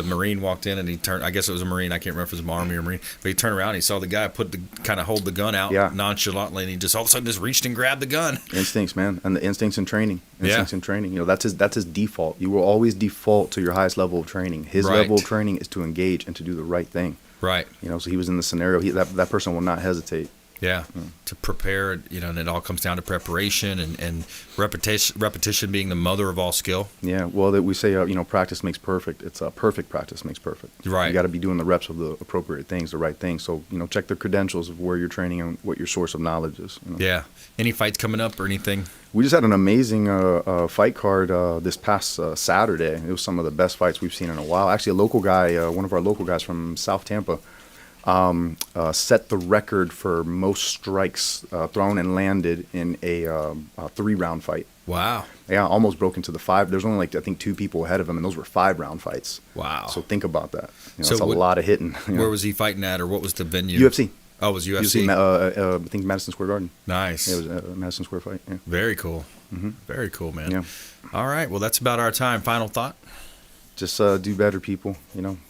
Marine walked in and he turned. I guess it was a Marine. I can't remember if it was an Army or Marine. But he turned around and he saw the guy hold the gun out nonchalantly, and he just all of a sudden just reached and grabbed the gun. Instincts, man, and the instincts in training. Yeah. In training. That's his default. You will always default to your highest level of training. His Right. level of training is to engage and to do the right thing. Right. So he was in the scenario. That person will not hesitate. Yeah, to prepare, and it all comes down to preparation and repetition being the mother of all skill. Yeah, well, that we say, practice makes perfect. It's perfect practice makes perfect. Right. You got to be doing the reps of the appropriate things, the right things. So, check the credentials of where you're training and what your source of knowledge is. Yeah. Any fights coming up or anything? We just had an amazing fight card this past Saturday. It was some of the best fights we've seen in a while. Actually, a local guy, one of our local guys from South Tampa, set the record for most strikes thrown and landed in a 3-round fight. Wow. Yeah, almost broke into the 5. There's only I think 2 people ahead of him, and those were 5-round fights. Wow. So think about that. So that's a lot of hitting. Where was he fighting at, or what was the venue? UFC. Oh, it was UFC, UFC. I think Madison Square Garden. Nice. Yeah, it was a Madison Square fight. Yeah. Very cool. Very cool, man. Yeah. All right. Well, that's about our time. Final thought? Just do better, people.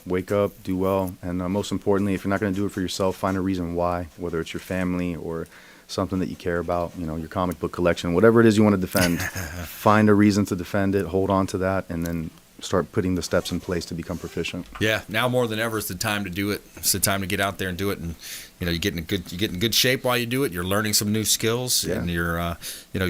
Wake up, do well, and most importantly, if you're not going to do it for yourself, find a reason why. Whether it's your family or something that you care about, your comic book collection, whatever it is you want to defend, find a reason to defend it. Hold on to that, and then start putting the steps in place to become proficient. Yeah, now more than ever is the time to do it. It's the time to get out there and do it, and you get in good shape while you do it. You're learning some new skills, and you're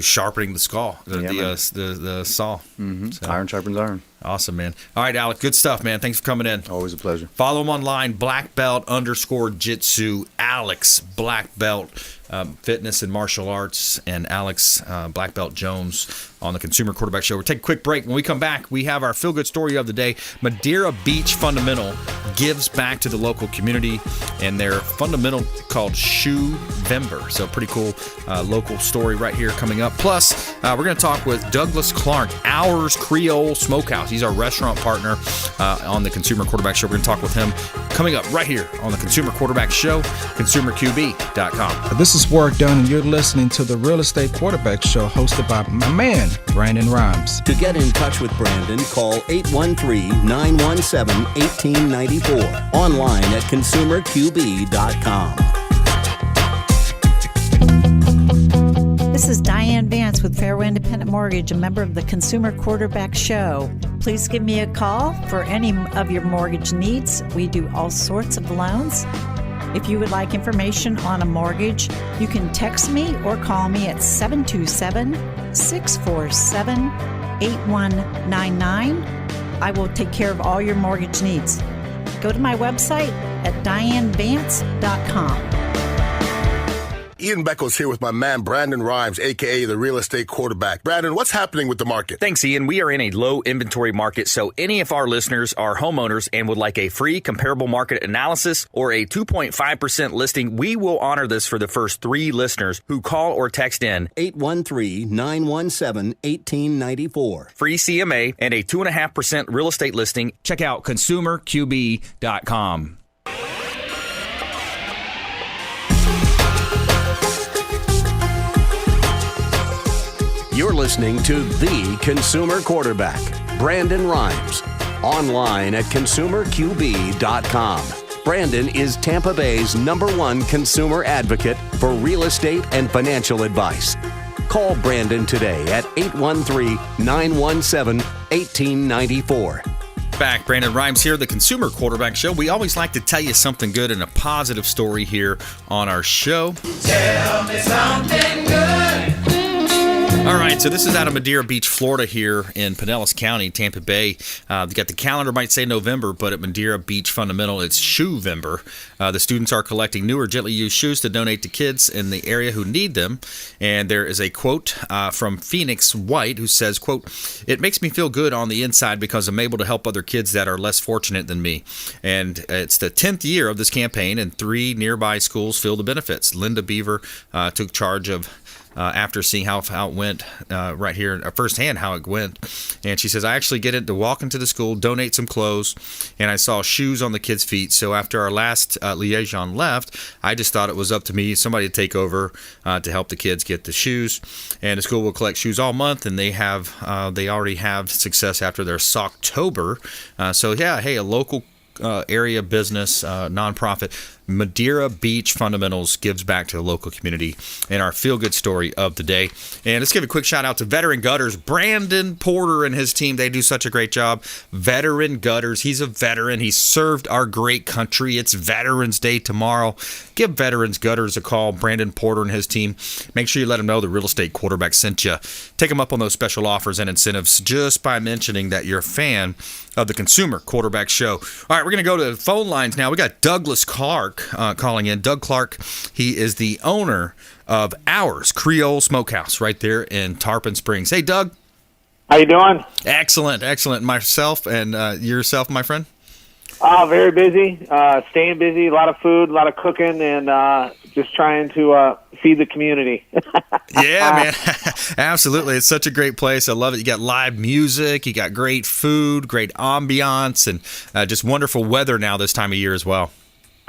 sharpening the saw. The saw. So, iron sharpens iron. Awesome, man. All right, Alec, good stuff, man. Thanks for coming in. Always a pleasure. Follow him online, Blackbelt_Jitsu, Alex Blackbelt Fitness and Martial Arts, and Alex Blackbelt Jones on the Consumer Quarterback Show. We'll take a quick break. When we come back, we have our feel-good story of the day. Madeira Beach Fundamental gives back to the local community, and their fundamental called Shoe-vember. So pretty cool local story right here coming up. Plus, we're going to talk with Douglas Clark, Ours Creole Smokehouse. He's our restaurant partner on the Consumer Quarterback Show. We're going to talk with him coming up right here on the Consumer Quarterback Show, consumerqb.com. This is Warwick Dunn, and you're listening to the Real Estate Quarterback Show hosted by my man, Brandon Rhymes. To get in touch with Brandon, call 813-917-1894. Online at consumerqb.com. This is Diane Vance with Fairway Independent Mortgage, a member of the Consumer Quarterback Show. Please give me a call for any of your mortgage needs. We do all sorts of loans. If you would like information on a mortgage, you can text me or call me at 727-647-8199. I will take care of all your mortgage needs. Go to my website at dianevance.com. Ian Beckles here with my man Brandon Rhymes, a.k.a. the Real Estate Quarterback. Brandon, what's happening with the market? Thanks, Ian. We are in a low inventory market, so any of our listeners are homeowners and would like a free comparable market analysis or a 2.5% listing, we will honor this for the first 3 listeners who call or text in 813-917-1894. Free CMA and a 2.5% real estate listing. Check out consumerqb.com. You're listening to The Consumer Quarterback, Brandon Rhymes, online at consumerqb.com. Brandon is Tampa Bay's #1 consumer advocate for real estate and financial advice. Call Brandon today at 813-917-1894. Back, Brandon Rhymes here, the Consumer Quarterback Show. We always like to tell you something good and a positive story here on our show. Tell me something good. All right, so this is out of Madeira Beach, Florida here in Pinellas County, Tampa Bay. You got the calendar might say November, but at Madeira Beach Fundamental, it's Shoe-vember. The students are collecting new or gently used shoes to donate to kids in the area who need them. And there is a quote from Phoenix White who says, quote, "It makes me feel good on the inside because I'm able to help other kids that are less fortunate than me." And it's the 10th year of this campaign, and 3 nearby schools feel the benefits. Linda Beaver took charge of after seeing how it went right here firsthand how it went. And she says, I actually get it to walk into the school, donate some clothes, and I saw shoes on the kids' feet. So after our last liaison left, I just thought it was up to me, somebody to take over to help the kids get the shoes. And the school will collect shoes all month, and they already have success after their Socktober. So yeah, hey, a local area business, nonprofit, Madeira Beach Fundamentals gives back to the local community, and our feel-good story of the day. And let's give a quick shout-out to Veteran Gutters. Brandon Porter and his team, they do such a great job. Veteran Gutters, he's a veteran. He served our great country. It's Veterans Day tomorrow. Give Veterans Gutters a call, Brandon Porter and his team. Make sure you let them know the Real Estate Quarterback sent you. Take them up on those special offers and incentives just by mentioning that you're a fan of the Consumer Quarterback Show. All right, we're going to go to the phone lines now. We got Douglas Clark calling in. Doug Clark, he is the owner of Ours Creole Smokehouse right there in Tarpon Springs. Hey, Doug. How you doing? Excellent, excellent. Myself and yourself, my friend? Very busy, staying busy, a lot of food, a lot of cooking, and just trying to feed the community. Yeah, man. Absolutely. It's such a great place. I love it. You got live music, you got great food, great ambiance, and just wonderful weather now this time of year as well.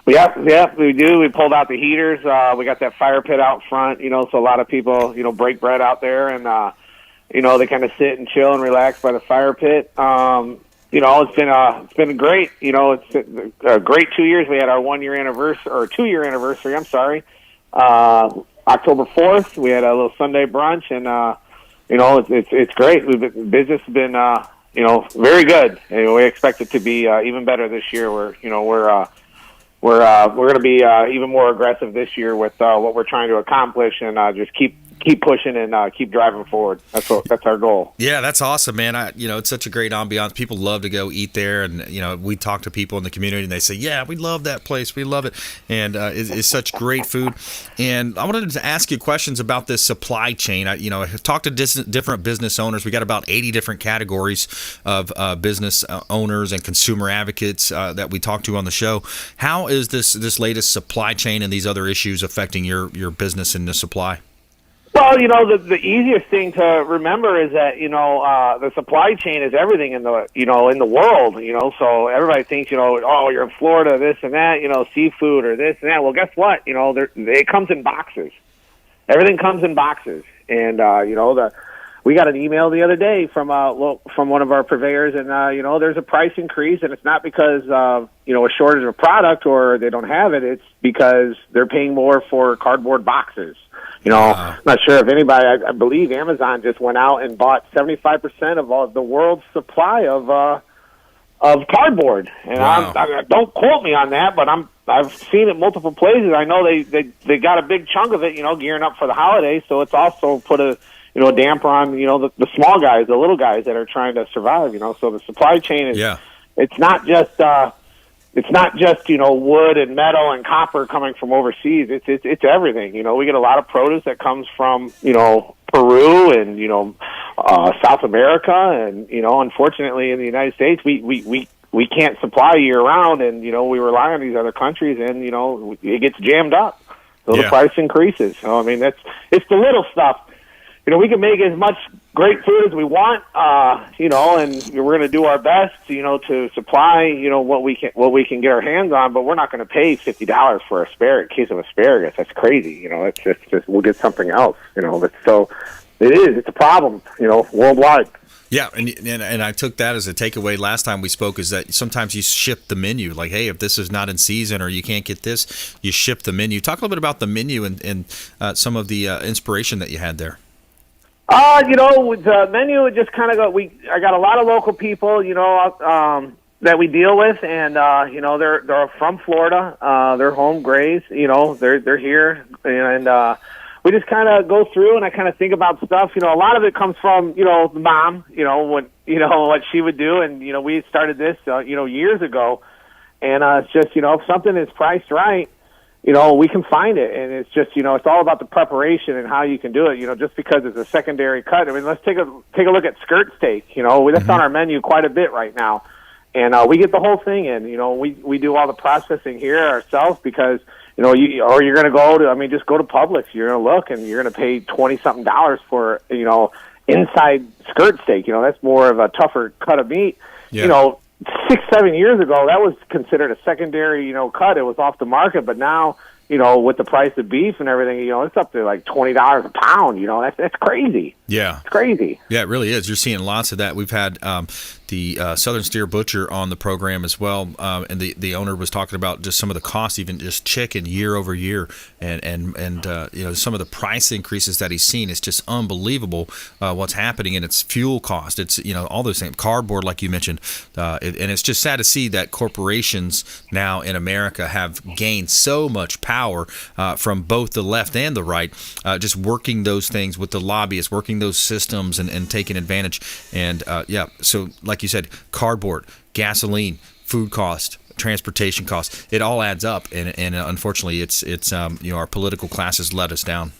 Yeah, we do. We pulled out the heaters. We got that fire pit out front, so a lot of people, break bread out there and, they kind of sit and chill and relax by the fire pit. It's been great. It's a great 2 years. We had our 1 year anniversary, or 2 year anniversary, I'm sorry. October 4th, we had a little Sunday brunch and, it's great. Business has been, very good. And we expect it to be, even better this year. We're going to be even more aggressive this year with what we're trying to accomplish, and just keep pushing and keep driving forward. That's our goal. Yeah, that's awesome, man. It's such a great ambiance. People love to go eat there, and we talk to people in the community, and they say, "Yeah, we love that place. We love it," and it's such great food. And I wanted to ask you questions about this supply chain. I talked to different business owners. We got about 80 different categories of business owners and consumer advocates that we talk to on the show. How is this latest supply chain and these other issues affecting your business and the supply? Well, the easiest thing to remember is that, the supply chain is everything in the world, so everybody thinks, oh, you're in Florida, this and that, seafood or this and that. Well, guess what? It comes in boxes. Everything comes in boxes. And, we got an email the other day from one of our purveyors, and, there's a price increase, and it's not because of, a shortage of product or they don't have it. It's because they're paying more for cardboard boxes. I'm not sure if anybody, I believe Amazon just went out and bought 75% of all the world's supply of cardboard. And wow. Don't quote me on that, but I've seen it multiple places. I know they got a big chunk of it, gearing up for the holidays. So it's also put a damper on, the small guys, the little guys that are trying to survive, so the supply chain is, it's not just, wood and metal and copper coming from overseas. It's everything. We get a lot of produce that comes from, Peru and, South America. And, unfortunately in the United States, we can't supply year round, and, we rely on these other countries, and, it gets jammed up. So the price increases. So, it's the little stuff. We can make as much great food as we want, and we're going to do our best, to supply, what we can get our hands on. But we're not going to pay $50 for a case of asparagus. That's crazy. It's just we'll get something else. So it's a problem, worldwide. Yeah, and I took that as a takeaway last time we spoke, is that sometimes you ship the menu. Like, hey, if this is not in season or you can't get this, you ship the menu. Talk a little bit about the menu and some of the inspiration that you had there. The menu just kind of I got a lot of local people, that we deal with, and they're from Florida. They're home grazed, they're here, and we just kind of go through, and I kind of think about stuff. A lot of it comes from the mom, what she would do, and we started this years ago, and it's just if something is priced right, we can find it, and it's just, it's all about the preparation and how you can do it. Just because it's a secondary cut. Let's take a look at skirt steak. That's on our menu quite a bit right now, and we get the whole thing in. We do all the processing here ourselves because you're going to go to, just go to Publix. You're going to look, and you're going to pay $20-something for inside skirt steak. That's more of a tougher cut of meat. Yeah. 6-7 years ago, that was considered a secondary, cut. It was off the market, but now, with the price of beef and everything, it's up to like $20 a pound. That's crazy. Yeah, it's crazy. Yeah, it really is. You're seeing lots of that. We've had the Southern Steer Butcher on the program as well, and the owner was talking about just some of the costs, even just chicken year over year, and some of the price increases that he's seen. It's just unbelievable what's happening, and it's fuel cost. It's all those things, cardboard like you mentioned, and it's just sad to see that corporations now in America have gained so much power from both the left and the right, just working those things with the lobbyists, working those systems and taking advantage. And so like you said, cardboard, gasoline, food cost, transportation costs, it all adds up, and unfortunately it's our political classes let us down.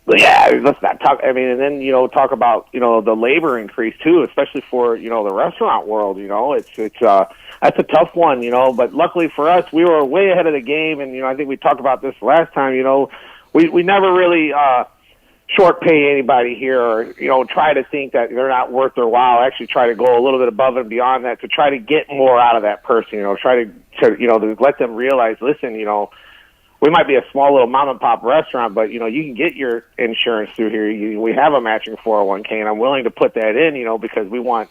Yeah, let's not talk. And then talk about the labor increase too, especially for the restaurant world. It's that's a tough one. But luckily for us, we were way ahead of the game, and I think we talked about this last time. We never really short pay anybody here or, try to think that they're not worth their while. Actually try to go a little bit above and beyond that to try to get more out of that person, try to let them realize, listen, we might be a small little mom and pop restaurant, but, you can get your insurance through here. We have a matching 401k, and I'm willing to put that in, because we want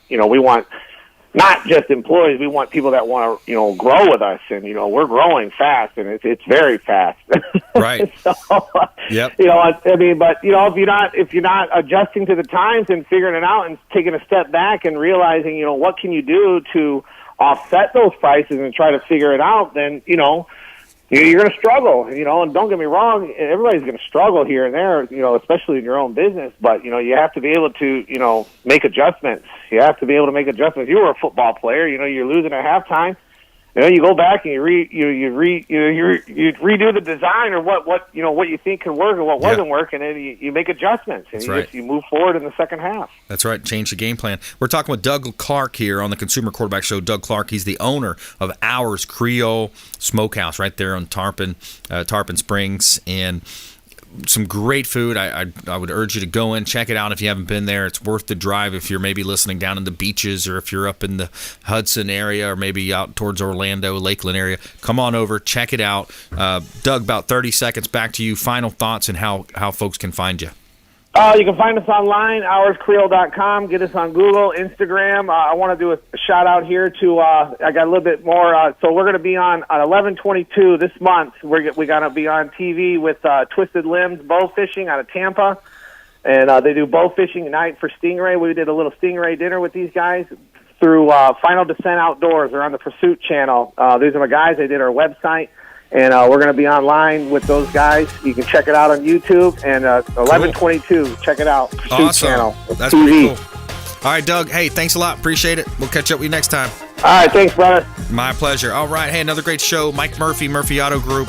not just employees, we want people that want to, grow with us. And, we're growing fast, and it's very fast. Right. So, yep. But, if you're not adjusting to the times and figuring it out and taking a step back and realizing, what can you do to offset those prices and try to figure it out, then, you're going to struggle, and don't get me wrong, everybody's going to struggle here and there, especially in your own business, but, you have to be able to, make adjustments. You have to be able to make adjustments. You were a football player, you're losing at halftime. You go back and you redo the design or what you think can work or what wasn't working, and then you make adjustments and you move forward in the second half. That's right. Change the game plan. We're talking with Doug Clark here on the Consumer Quarterback Show. Doug Clark, he's the owner of Ours Creole Smokehouse right there on Tarpon Springs, and some great food. I would urge you to go in, check it out if you haven't been there. It's worth the drive if you're maybe listening down in the beaches or if you're up in the Hudson area or maybe out towards Orlando, Lakeland area. Come on over, check it out. Doug, about 30 seconds back to you. Final thoughts and how folks can find you. You can find us online, ourscreole.com. Get us on Google, Instagram. I want to do a shout-out here to, I got a little bit more. So we're going to be on 11/22 this month. We're going to be on TV with Twisted Limbs Bow Fishing out of Tampa. And they do bow fishing at night for stingray. We did a little stingray dinner with these guys through Final Descent Outdoors. They're on the Pursuit channel. These are my guys. They did our website. And we're going to be online with those guys. You can check it out on YouTube. And 11/22, check it out. Pursuit channel. That's pretty cool. All right, Doug. Hey, thanks a lot. Appreciate it. We'll catch up with you next time. All right, thanks, brother. My pleasure. All right, hey, another great show. Mike Murphy, Murphy Auto Group.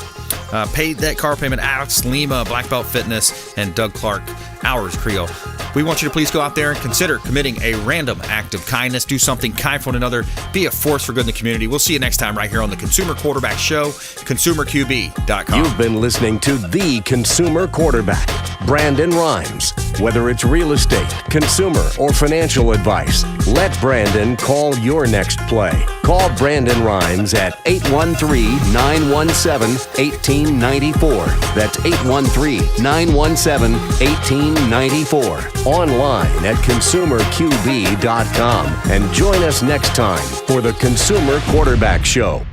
Paid that car payment. Alex Lima, Blackbelt Fitness, and Doug Clark, Ours Creole. We want you to please go out there and consider committing a random act of kindness. Do something kind for one another. Be a force for good in the community. We'll see you next time right here on the Consumer Quarterback Show, consumerqb.com. You've been listening to The Consumer Quarterback, Brandon Rhymes. Whether it's real estate, consumer, or financial advice, let Brandon call your next play. Call Brandon Rhymes at 813-917-1894. That's 813-917-1894. Online at consumerqb.com. And join us next time for the Consumer Quarterback Show.